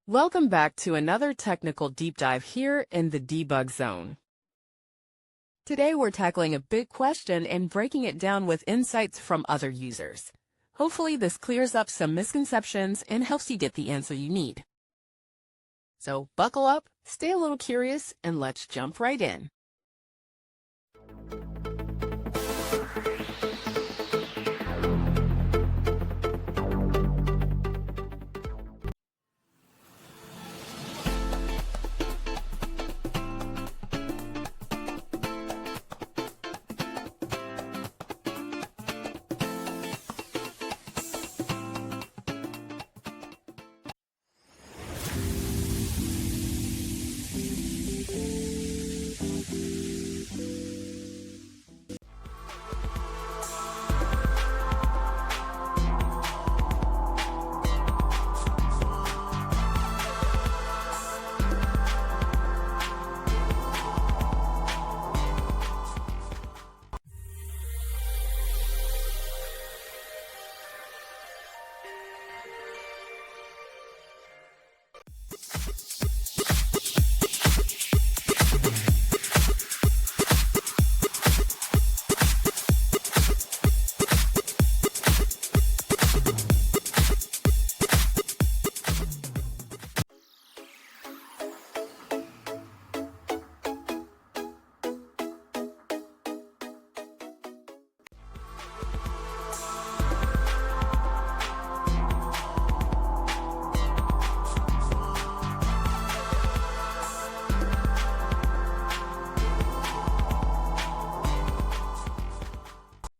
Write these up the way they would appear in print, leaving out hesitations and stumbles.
Welcome back to another technical deep dive here in the Debug Zone. Today we're tackling a big question and breaking it down with insights from other users. Hopefully this clears up some misconceptions and helps you get the answer you need. So buckle up, stay a little curious, and let's jump right in.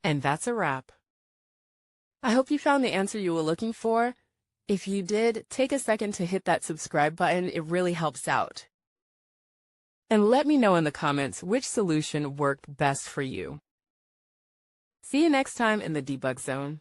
And that's a wrap. I hope you found the answer you were looking for. If you did, take a second to hit that subscribe button. It really helps out. And let me know in the comments which solution worked best for you. See you next time in the Debug Zone.